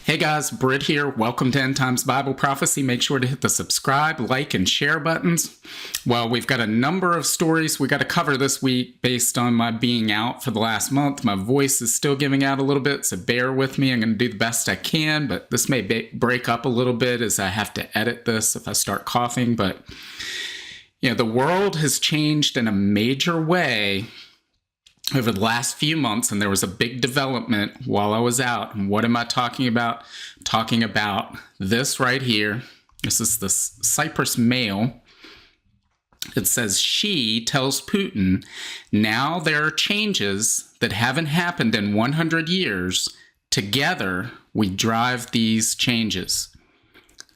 Hey guys, Britt here. Welcome to End Times Bible Prophecy. Make sure to hit the subscribe, like, and share buttons. Well, we've got a number of stories we got to cover this week based on my being out for the last month. My voice is still giving out a little bit, so bear with me. I'm going to do the best I can, but this may break up a little bit as I have to edit this if I start coughing. But, the world has changed in a major way over the last few months, and there was a big development while I was out. And what am I talking about? Talking about this right here. This is the Cyprus Mail. It says, she tells Putin, now there are changes that haven't happened in 100 years. Together, we drive these changes.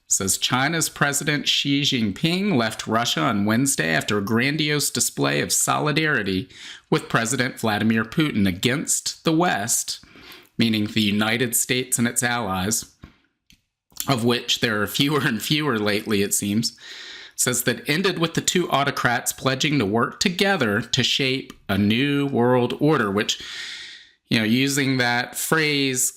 It says China's President Xi Jinping left Russia on Wednesday after a grandiose display of solidarity with President Vladimir Putin against the West, meaning the United States and its allies, of which there are fewer and fewer lately, it seems. It says that ended with the two autocrats pledging to work together to shape a new world order, which, using that phrase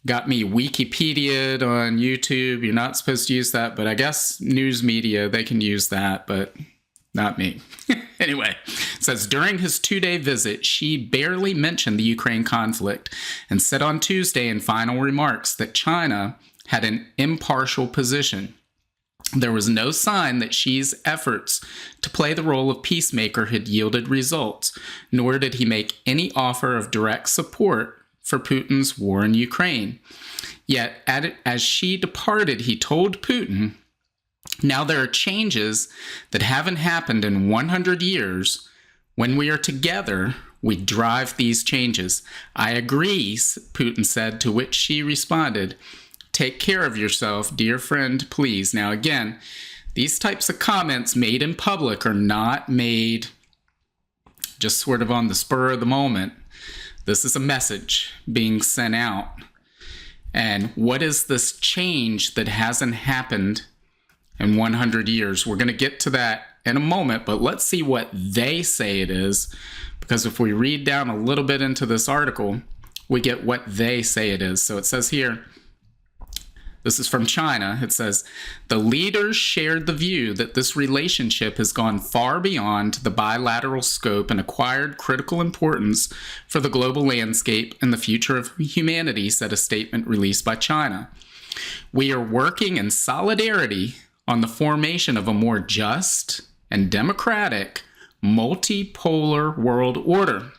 got me Wikipedia'd on YouTube. You're not supposed to use that, but I guess news media, they can use that, but not me. Anyway, it says, during his 2-day visit, Xi barely mentioned the Ukraine conflict and said on Tuesday in final remarks that China had an impartial position. There was no sign that Xi's efforts to play the role of peacemaker had yielded results, nor did he make any offer of direct support for Putin's war in Ukraine. Yet, as Xi departed, he told Putin, now there are changes that haven't happened in 100 years. When we are together, we drive these changes. I agree, Putin said, to which Xi responded, take care of yourself, dear friend, please. Now again, these types of comments made in public are not made just sort of on the spur of the moment. This is a message being sent out. And what is this change that hasn't happened in 100 years? We're going to get to that in a moment, but let's see what they say it is. Because if we read down a little bit into this article, we get what they say it is. So it says here, this is from China. It says, the leaders shared the view that this relationship has gone far beyond the bilateral scope and acquired critical importance for the global landscape and the future of humanity, said a statement released by China. We are working in solidarity on the formation of a more just and democratic multipolar world order,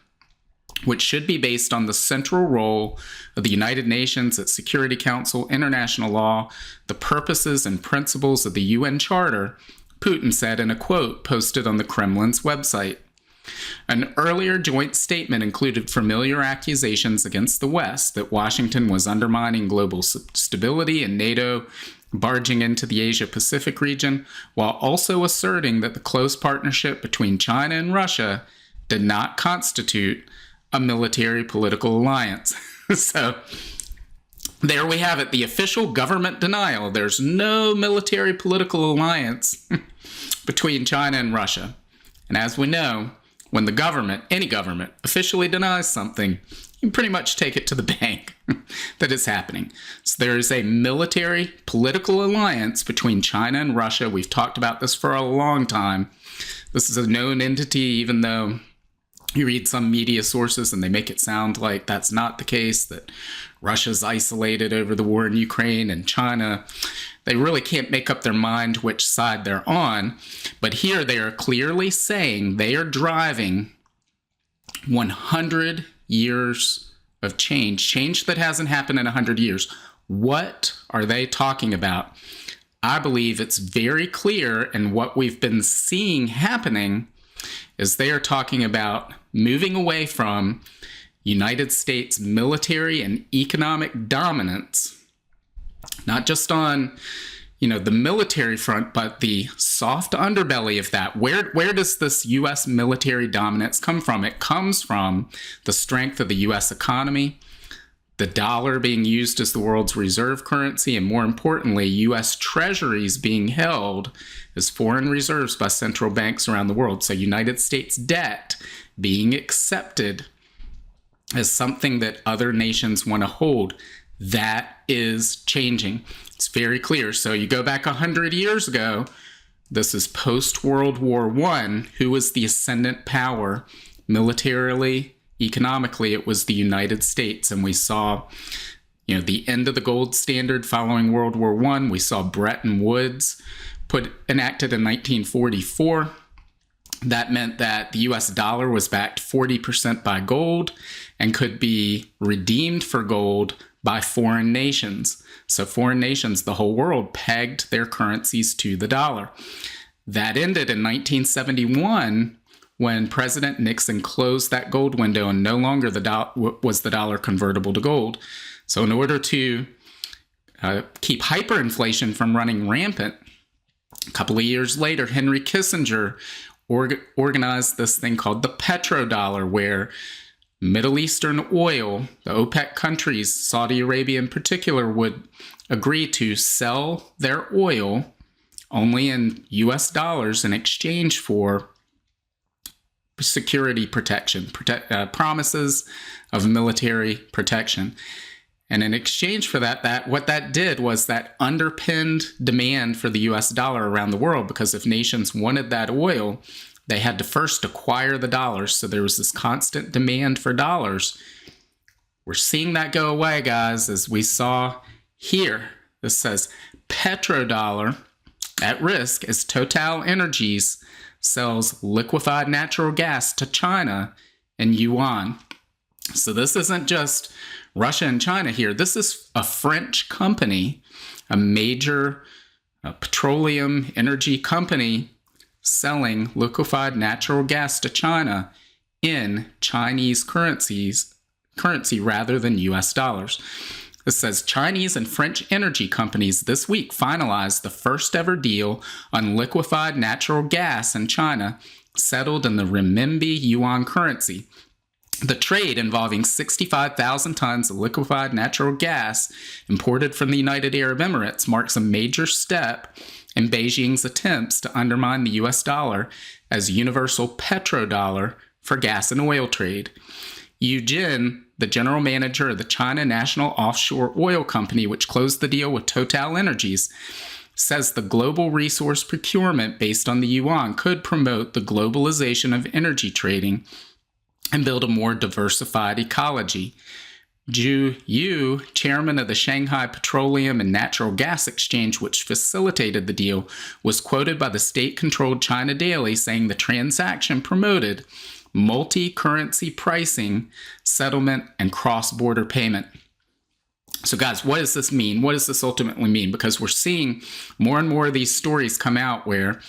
which should be based on the central role of the United Nations, its Security Council, international law, the purposes and principles of the UN Charter, Putin said in a quote posted on the Kremlin's website. An earlier joint statement included familiar accusations against the West that Washington was undermining global stability and NATO barging into the Asia-Pacific region, while also asserting that the close partnership between China and Russia did not constitute a military political alliance. So there we have it, the official government denial. There's no military political alliance between China and Russia. And as we know, when the government, any government, officially denies something, you pretty much take it to the bank that it's happening. So there is a military political alliance between China and Russia. We've talked about this for a long time. This is a known entity, even though you read some media sources and they make it sound like that's not the case, that Russia's isolated over the war in Ukraine and China, they really can't make up their mind which side they're on. But here they are clearly saying they are driving 100 years of change that hasn't happened in 100 years. What are they talking about? I believe it's very clear, and what we've been seeing happening is they are talking about moving away from United States military and economic dominance, not just on, the military front, but the soft underbelly of that. Where does this U.S. military dominance come from? It comes from the strength of the U.S. economy, the dollar being used as the world's reserve currency, and more importantly, U.S. treasuries being held as foreign reserves by central banks around the world. So United States debt being accepted as something that other nations want to hold. That is changing. It's very clear. So you go back 100 years ago, this is post-World War I. Who was the ascendant power? Militarily, economically, it was the United States. And we saw, the end of the gold standard following World War I. We saw Bretton Woods enacted in 1944. That meant that the US dollar was backed 40% by gold and could be redeemed for gold by foreign nations. So foreign nations, the whole world, pegged their currencies to the dollar. That ended in 1971 when President Nixon closed that gold window and no longer was the dollar convertible to gold. So in order to keep hyperinflation from running rampant, a couple of years later, Henry Kissinger organized this thing called the petrodollar, where Middle Eastern oil, the OPEC countries, Saudi Arabia in particular, would agree to sell their oil only in US dollars in exchange for security protection, promises of military protection. And in exchange for that, what that did was that underpinned demand for the US dollar around the world, because if nations wanted that oil, they had to first acquire the dollars. So there was this constant demand for dollars. We're seeing that go away, guys, as we saw here. This says petrodollar at risk as Total Energies sells liquefied natural gas to China in yuan. So this isn't just Russia and China here. This is a French company, a major petroleum energy company, selling liquefied natural gas to China in Chinese currency rather than US dollars. It says Chinese and French energy companies this week finalized the first ever deal on liquefied natural gas in China, settled in the renminbi yuan currency. The trade, involving 65,000 tons of liquefied natural gas imported from the United Arab Emirates, marks a major step in Beijing's attempts to undermine the US dollar as universal petrodollar for gas and oil trade. Yu Jin, the general manager of the China National Offshore Oil Company, which closed the deal with Total Energies, says the global resource procurement based on the yuan could promote the globalization of energy trading and build a more diversified ecology. Zhu Yu, chairman of the Shanghai Petroleum and Natural Gas Exchange, which facilitated the deal, was quoted by the state-controlled China Daily saying the transaction promoted multi-currency pricing, settlement, and cross-border payment. So guys, what does this mean? What does this ultimately mean? Because we're seeing more and more of these stories come out where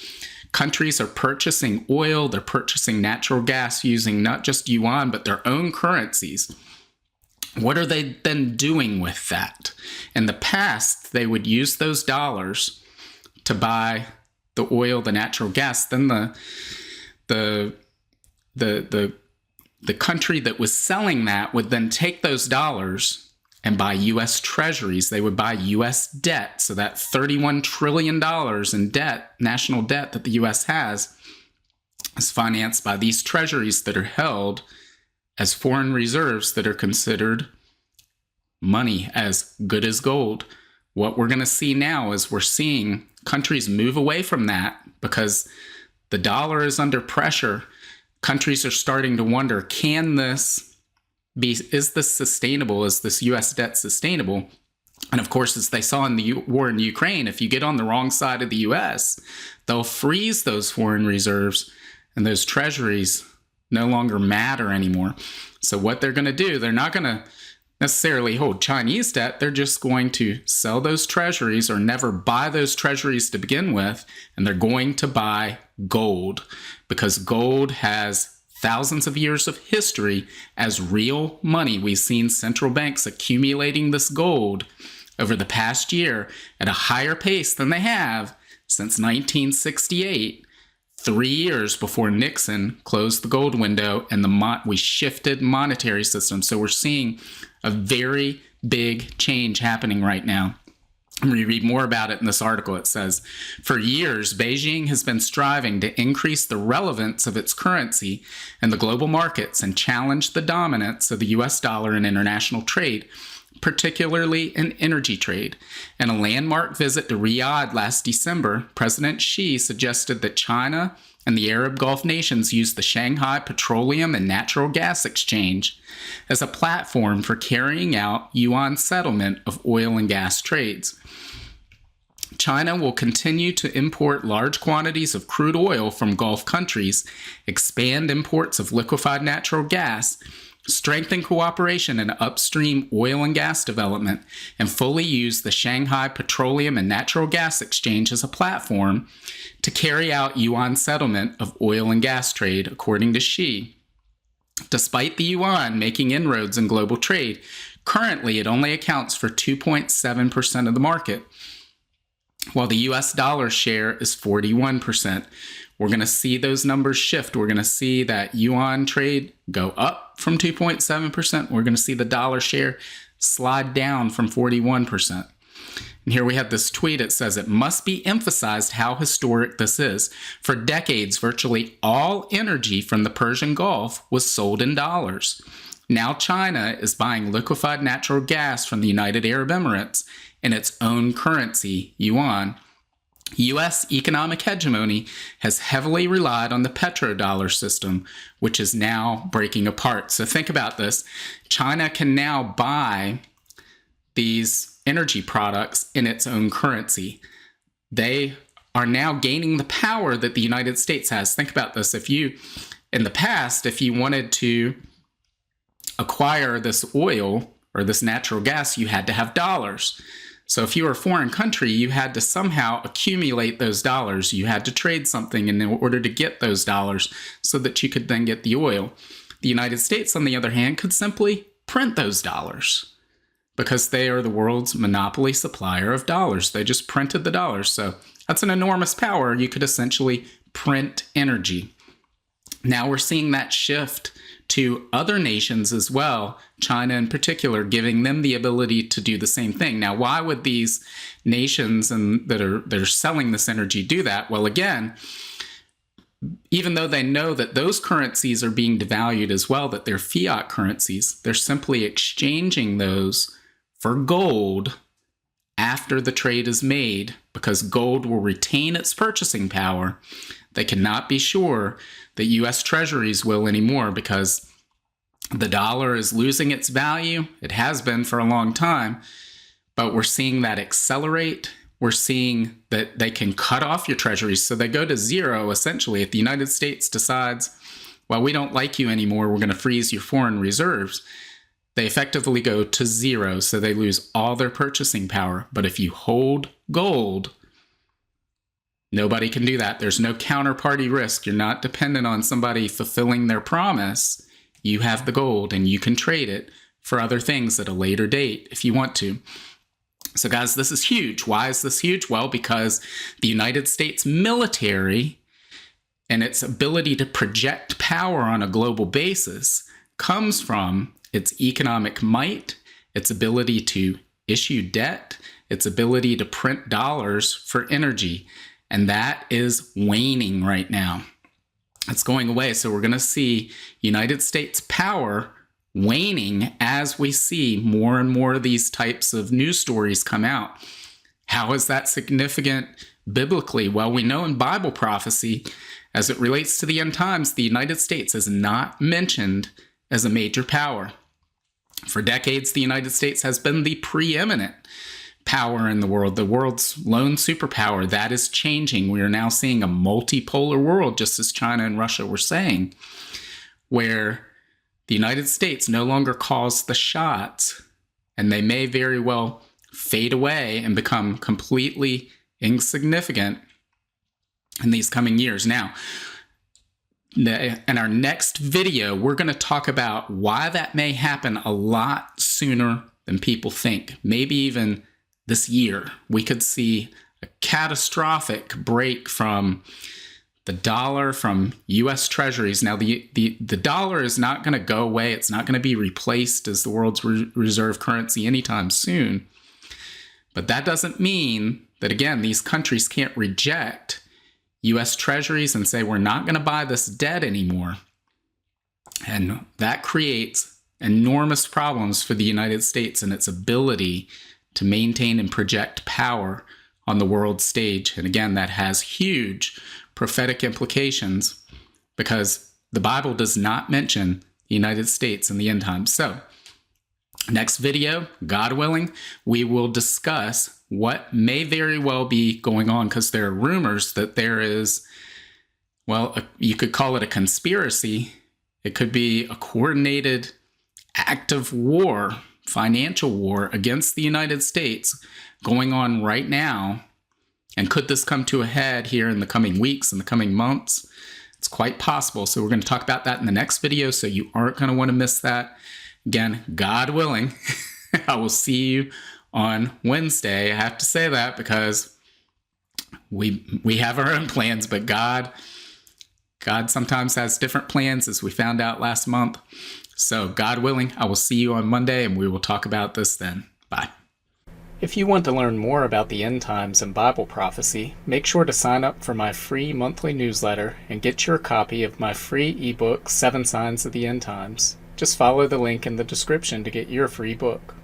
countries are purchasing oil, they're purchasing natural gas using not just yuan, but their own currencies. What are they then doing with that? In the past, they would use those dollars to buy the oil, the natural gas. Then the country that was selling that would then take those dollars and buy U.S. treasuries. They would buy U.S. debt. So that $31 trillion in debt, national debt that the U.S. has, is financed by these treasuries that are held as foreign reserves that are considered money, as good as gold. What we're going to see now is we're seeing countries move away from that because the dollar is under pressure. Countries are starting to wonder, is this sustainable? Is this U.S. debt sustainable? And of course, as they saw in the war in Ukraine, if you get on the wrong side of the U.S., they'll freeze those foreign reserves and those treasuries no longer matter anymore. So what they're going to do, they're not going to necessarily hold Chinese debt. They're just going to sell those treasuries or never buy those treasuries to begin with. And they're going to buy gold, because gold has thousands of years of history as real money. We've seen central banks accumulating this gold over the past year at a higher pace than they have since 1968, 3 years before Nixon closed the gold window and we shifted monetary system. So we're seeing a very big change happening right now. And we read more about it in this article. It says, for years, Beijing has been striving to increase the relevance of its currency in the global markets and challenge the dominance of the US dollar in international trade. particularly in energy trade. In a landmark visit to Riyadh last December, President Xi suggested that China and the Arab Gulf nations use the Shanghai Petroleum and Natural Gas Exchange as a platform for carrying out yuan settlement of oil and gas trades. China will continue to import large quantities of crude oil from Gulf countries, expand imports of liquefied natural gas, strengthen cooperation in upstream oil and gas development, and fully use the Shanghai Petroleum and Natural Gas Exchange as a platform to carry out yuan settlement of oil and gas trade, according to Xi. Despite the yuan making inroads in global trade, currently it only accounts for 2.7% of the market, while the US dollar share is 41%. We're going to see those numbers shift. We're going to see that yuan trade go up from 2.7%. We're going to see the dollar share slide down from 41%. And here we have this tweet. It says, "It must be emphasized how historic this is. For decades, virtually all energy from the Persian Gulf was sold in dollars. Now China is buying liquefied natural gas from the United Arab Emirates in its own currency, yuan. U.S. economic hegemony has heavily relied on the petrodollar system, which is now breaking apart." So think about this. China can now buy these energy products in its own currency. They are now gaining the power that the United States has. Think about this. In the past, if you wanted to acquire this oil or this natural gas, you had to have dollars. So if you were a foreign country, you had to somehow accumulate those dollars. You had to trade something in order to get those dollars so that you could then get the oil. The United States, on the other hand, could simply print those dollars because they are the world's monopoly supplier of dollars. They just printed the dollars. So that's an enormous power. You could essentially print energy. Now we're seeing that shift to other nations as well, China in particular, giving them the ability to do the same thing. Now, why would these nations that are selling this energy do that? Well, again, even though they know that those currencies are being devalued as well, that they're fiat currencies, they're simply exchanging those for gold after the trade is made, because gold will retain its purchasing power. They cannot be sure that U.S. treasuries will anymore because the dollar is losing its value. It has been for a long time, but we're seeing that accelerate. We're seeing that they can cut off your treasuries. So they go to zero, essentially. If the United States decides, well, we don't like you anymore, we're going to freeze your foreign reserves, they effectively go to zero. So they lose all their purchasing power. But if you hold gold, nobody can do that. There's no counterparty risk. You're not dependent on somebody fulfilling their promise. You have the gold and you can trade it for other things at a later date if you want to. So guys, this is huge. Why is this huge? Well, because the United States military and its ability to project power on a global basis comes from its economic might, its ability to issue debt, its ability to print dollars for energy. And that is waning right now. It's going away. So we're going to see United States power waning as we see more and more of these types of news stories come out. How is that significant biblically? Well, we know in Bible prophecy, as it relates to the end times, the United States is not mentioned as a major power. For decades, the United States has been the preeminent power in the world's lone superpower. That is changing. We are now seeing a multipolar world, just as China and Russia were saying, where the United States no longer calls the shots, and they may very well fade away and become completely insignificant in these coming years. Now, in our next video, we're going to talk about why that may happen a lot sooner than people think. Maybe even this year, we could see a catastrophic break from the dollar, from U.S. treasuries. Now, the dollar is not going to go away. It's not going to be replaced as the world's reserve currency anytime soon. But that doesn't mean that, again, these countries can't reject U.S. treasuries and say, we're not going to buy this debt anymore. And that creates enormous problems for the United States and its ability to maintain and project power on the world stage. And again, that has huge prophetic implications because the Bible does not mention the United States in the end times. So, next video, God willing, we will discuss what may very well be going on because there are rumors that there is, well, you could call it a conspiracy. It could be a coordinated act of war, financial war against the United States going on right now. And could this come to a head here in the coming weeks, in the coming months? It's quite possible. So we're going to talk about that in the next video, so you aren't going to want to miss that. Again, God willing, I will see you on Wednesday. I have to say that because we have our own plans, but God sometimes has different plans, as we found out last month. So God willing, I will see you on Monday, and we will talk about this then. Bye. If you want to learn more about the end times and Bible prophecy, make sure to sign up for my free monthly newsletter and get your copy of my free ebook, 7 Signs of the End Times. Just follow the link in the description to get your free book.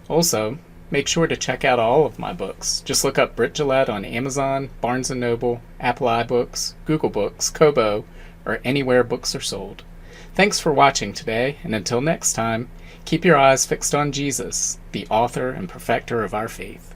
Also, make sure to check out all of my books. Just look up Britt on Amazon, Barnes & Noble, Apple iBooks, Google Books, Kobo, or anywhere books are sold. Thanks for watching today, and until next time, keep your eyes fixed on Jesus, the author and perfecter of our faith.